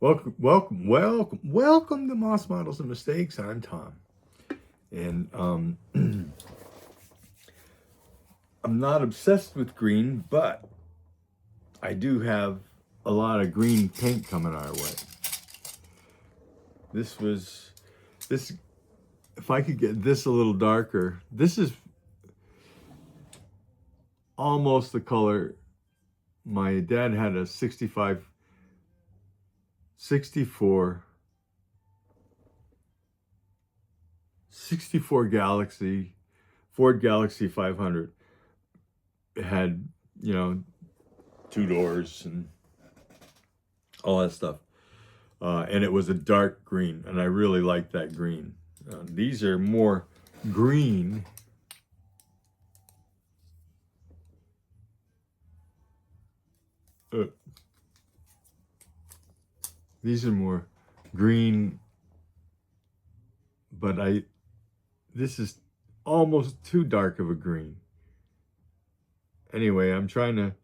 Welcome to Moss Models and Mistakes. I'm Tom, and I'm not obsessed with green, but I do have a lot of green paint coming our way. This. If I could get this a little darker, this is almost the color. My dad had a 64 Galaxy, Ford Galaxy 500. It had, 2 doors and all that stuff. And it was a dark green, and I really liked that green. These are more green. These are more green, but this is almost too dark of a green. Anyway, I'm trying to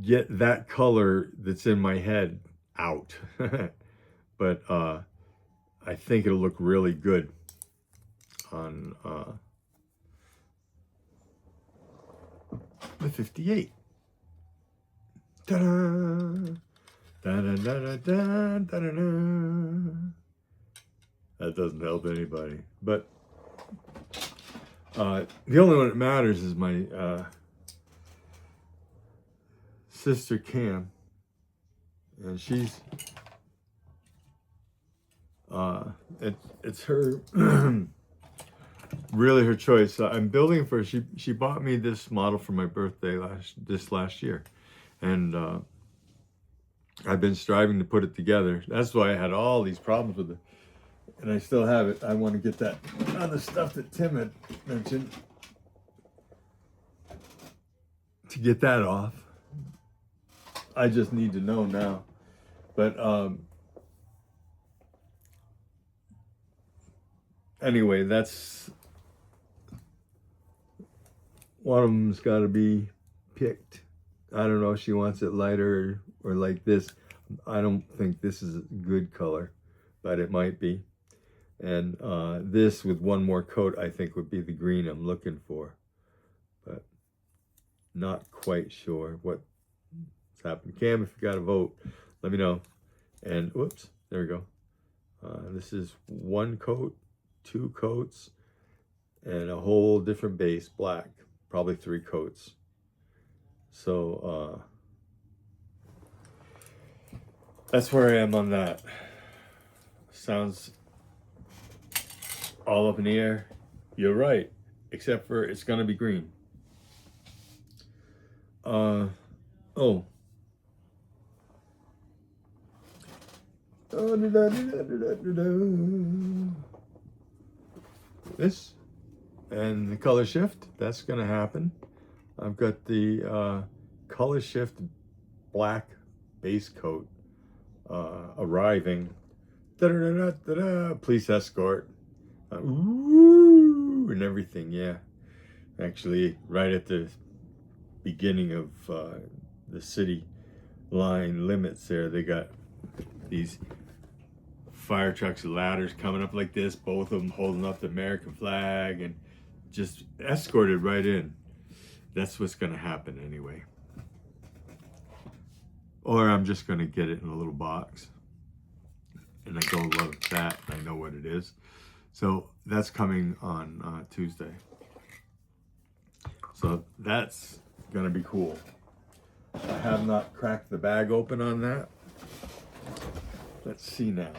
get that color that's in my head out. But I think it'll look really good on the 58. Ta-da! Da-da-da-da-da-da-da-da. That doesn't help anybody. But the only one that matters is my sister Cam. And she's it's her really her choice. I'm building for her. She bought me this model for my birthday last year, and I've been striving to put it together. That's why I had all these problems with it, and I still have it. I want to get that other stuff that Tim had mentioned to get that off. I just need to know now, but anyway, that's one of them's got to be picked. I don't know if she wants it lighter or like this. I don't think this is a good color, but it might be. And this with one more coat, I think would be the green I'm looking for, but not quite sure what's happened. Cam, if you got a vote, let me know. And whoops, there we go. This is one coat, 2 coats, and a whole different base, black, probably 3 coats. So that's where I am on that. Sounds all up in the air. You're right, except for it's gonna be green. Oh. This and the color shift, that's gonna happen. I've got the color shift black base coat arriving. Police escort, and everything. Yeah, actually, right at the beginning of the city line limits there, they got these fire trucks and ladders coming up like this, both of them holding up the American flag, and just escorted right in. That's what's going to happen anyway. Or I'm just going to get it in a little box, and I go look at that, and I know what it is. So that's coming on Tuesday. So that's going to be cool. I have not cracked the bag open on that. Let's see now.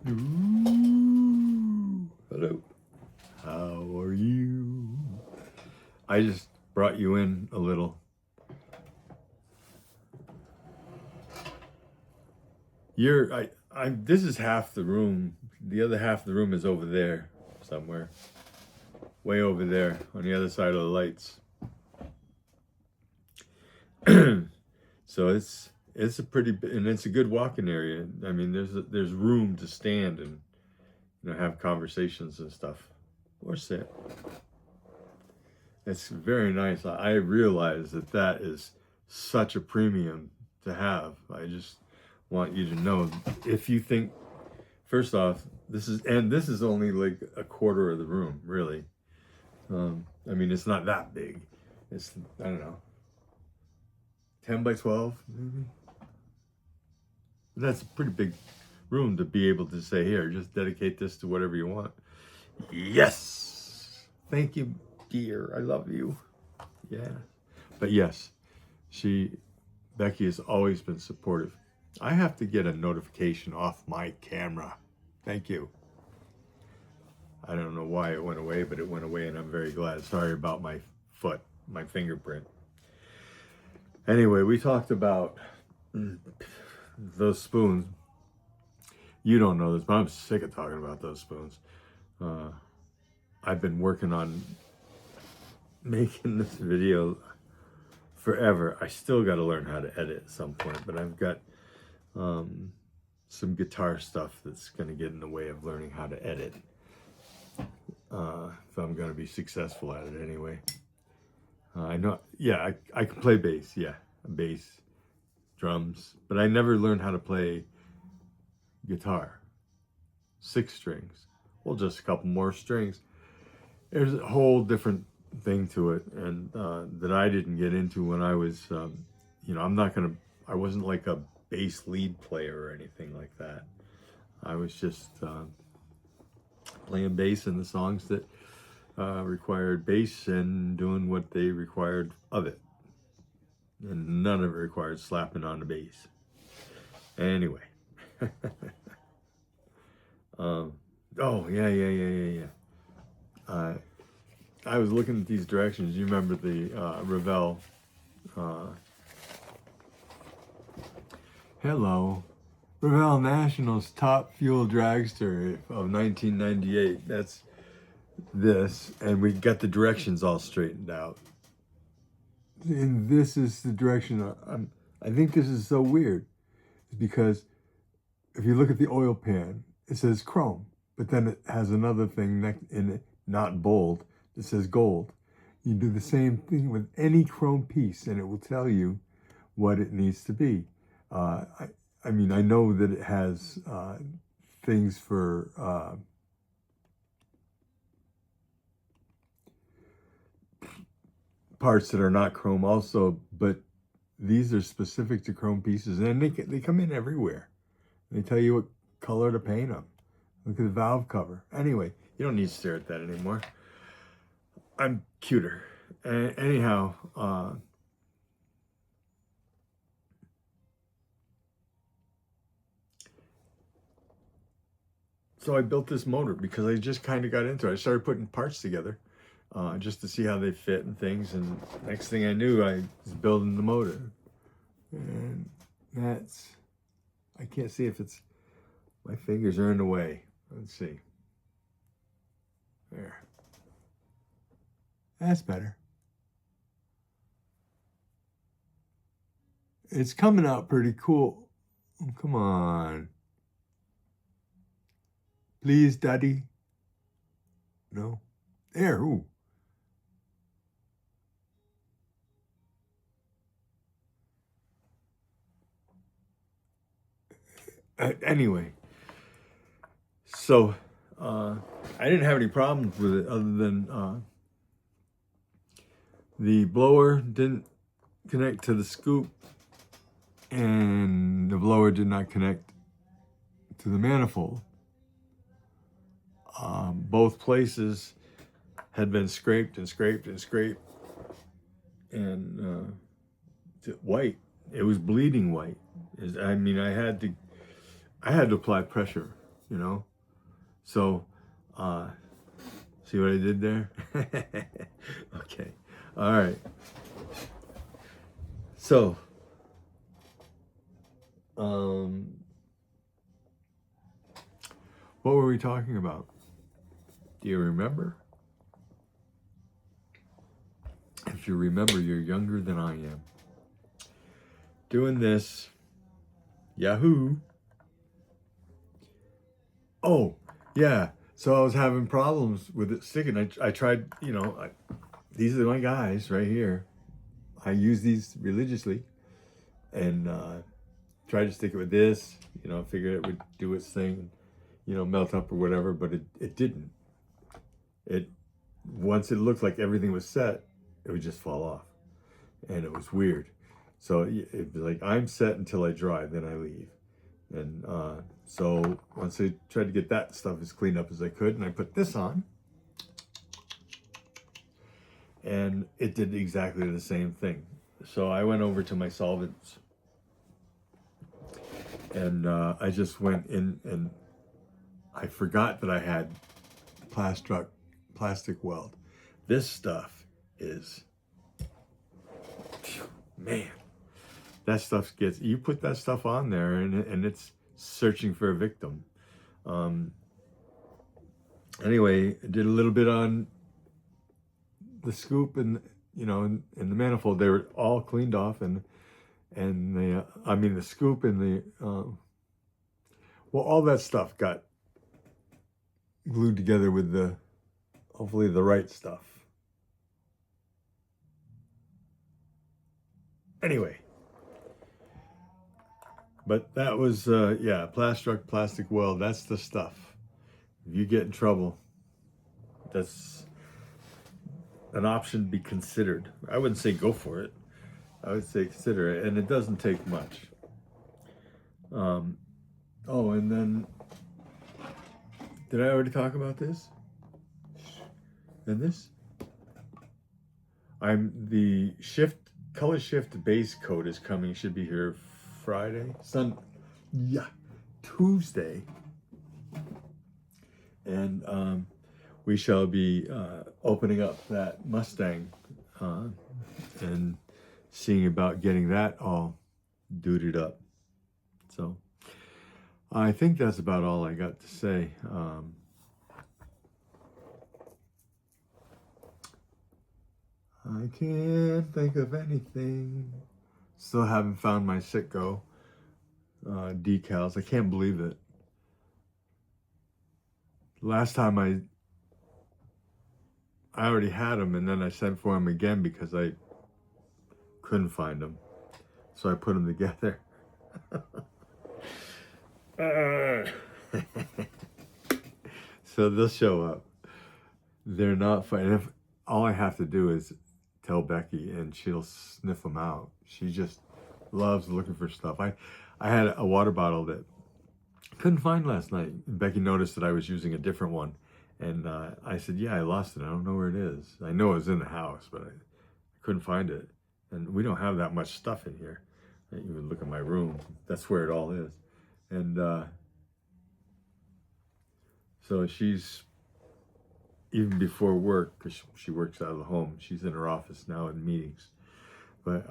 Ooh, hello. How are you? I just brought you in a little. This is half the room. The other half of the room is over there somewhere. Way over there on the other side of the lights. So it's a pretty, and it's a good walking area. I mean, there's room to stand and have conversations and stuff, or sit. It's very nice. I realize that is such a premium to have. I just want you to know, if you think, first off, this is only like a quarter of the room, really. I mean, it's not that big. It's, I don't know, 10 by 12, maybe. That's a pretty big room to be able to say, here, just dedicate this to whatever you want. Yes! Thank you, dear. I love you. Yeah. But yes, Becky has always been supportive. I have to get a notification off my camera. Thank you. I don't know why it went away, but it went away, and I'm very glad. Sorry about my foot, my fingerprint. Anyway, we talked about those spoons. You don't know this, but I'm sick of talking about those spoons. I've been working on making this video forever. I still got to learn how to edit at some point, but I've got some guitar stuff that's going to get in the way of learning how to edit. If I'm going to be successful at it anyway. I know, yeah, I can play bass, yeah, bass, drums, but I never learned how to play guitar. 6 strings. Well, just a couple more strings. There's a whole different thing to it, and that I didn't get into when I was, you know, I wasn't like a bass lead player or anything like that. I was just playing bass in the songs that required bass and doing what they required of it. And none of it required slapping on the bass. Anyway. Oh, yeah. I was looking at these directions. You remember the Revell. Hello. Revell National's top fuel dragster of 1998. That's this. And we got the directions all straightened out. And this is the direction. I think this is so weird. It's because if you look at the oil pan, it says chrome, but then it has another thing next in it, not bold, that says gold. You do the same thing with any chrome piece, and it will tell you what it needs to be. I mean, I know that it has things for parts that are not chrome also, but these are specific to chrome pieces, and they come in everywhere. They tell you what color to paint them. Look at the valve cover. Anyway, you don't need to stare at that anymore. I'm cuter. Anyhow, so I built this motor because I just kind of got into it. I started putting parts together just to see how they fit and things. And next thing I knew, I was building the motor. And that's, I can't see if it's, my fingers are in the way. Let's see. There. That's better. It's coming out pretty cool. Oh, come on. Please, Daddy. No. There, ooh. Anyway, so I didn't have any problems with it other than the blower didn't connect to the scoop and the blower did not connect to the manifold. Both places had been scraped and white. It was bleeding white. I mean, I had to apply pressure, you know. So, see what I did there? Okay. All right. So, what were we talking about? Do you remember? If you remember, you're younger than I am. Doing this, Yahoo. Oh, yeah. So I was having problems with it sticking. I tried, you know, these are my guys right here. I use these religiously. And tried to stick it with this, you know, figured it would do its thing, you know, melt up or whatever, but it didn't. Once it looked like everything was set, it would just fall off. And it was weird. So it was like, I'm set until I dry, then I leave. And so once I tried to get that stuff as cleaned up as I could, and I put this on, and it did exactly the same thing. So I went over to my solvents, and I just went in, and I forgot that I had plastic weld. This stuff is, man, that stuff gets, you put that stuff on there, and it's searching for a victim. Anyway, I did a little bit on the scoop and, you know, in the manifold. They were all cleaned off, and the I mean the scoop and the well, all that stuff got glued together with the, hopefully, the right stuff. Anyway, but that was yeah, plastic weld. That's the stuff. If you get in trouble, that's an option to be considered. I wouldn't say go for it. I would say consider it, and it doesn't take much. Oh, and then, did I already talk about this? And this? The color shift base coat is coming. Should be here Friday, Tuesday. And we shall be opening up that Mustang and seeing about getting that all duded up. So I think that's about all I got to say. I can't think of anything. Still haven't found my Citgo decals. I can't believe it. Last time I already had them, and then I sent for them again because I couldn't find them. So I put them together. So they'll show up. They're not fun. All I have to do is tell Becky, and she'll sniff them out. She just loves looking for stuff. I had a water bottle that I couldn't find last night. Becky noticed that I was using a different one, and I said, yeah, I lost it. I don't know where it is. I know it was in the house, but I couldn't find it. And we don't have that much stuff in here. You can look at my room. That's where it all is. And so she's, even before work, because she works out of the home, she's in her office now in meetings. But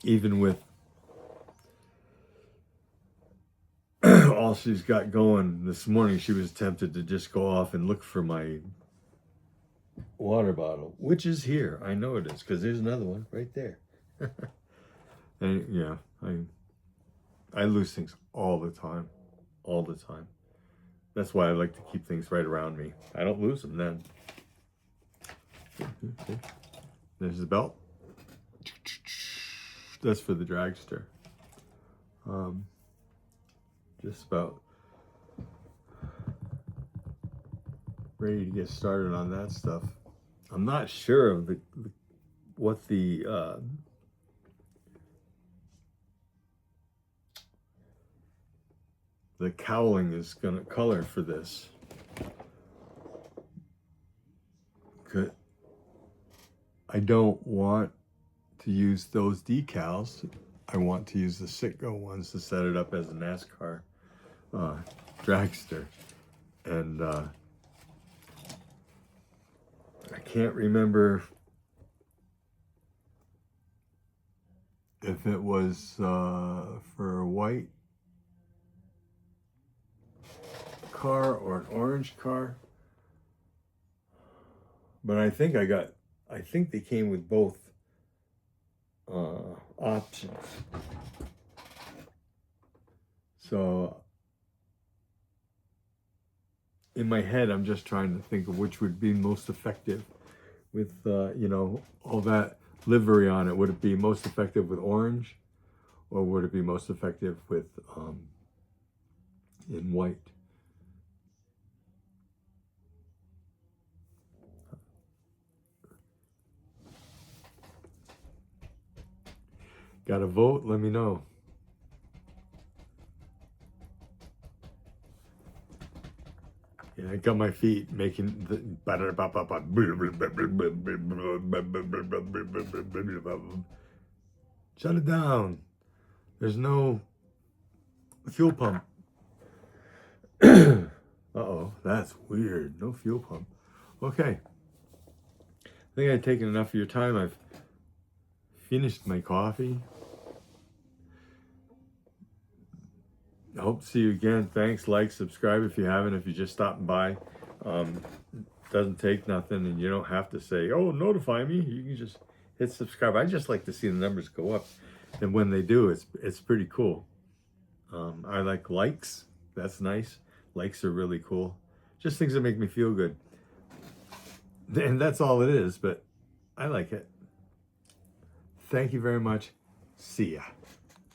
even with all she's got going, this morning she was tempted to just go off and look for my water bottle, which is here. I know it is, because there's another one right there. And yeah, I lose things all the time. That's why I like to keep things right around me. I don't lose them then. Okay. There's the belt. That's for the dragster. Just about ready to get started on that stuff. I'm not sure of what the cowling is gonna color for this. I don't want to use those decals. I want to use the Citgo ones to set it up as a NASCAR dragster. And I can't remember if it was for a white car or an orange car, but I think they came with both options. So in my head, I'm just trying to think of which would be most effective with you know, all that livery on it. Would it be most effective with orange or would it be most effective with in white? Got to vote? Let me know. Yeah, I got my feet making the shut it down. There's no fuel pump. Uh-oh, that's weird. No fuel pump. Okay. I think I've taken enough of your time. I've finished my coffee. I hope to see you again. Thanks. Like, subscribe if you haven't. If you're just stopping by, doesn't take nothing, and you don't have to say, "Oh, notify me." You can just hit subscribe. I just like to see the numbers go up, and when they do, it's pretty cool. I like likes. That's nice. Likes are really cool. Just things that make me feel good, and that's all it is. But I like it. Thank you very much. See ya.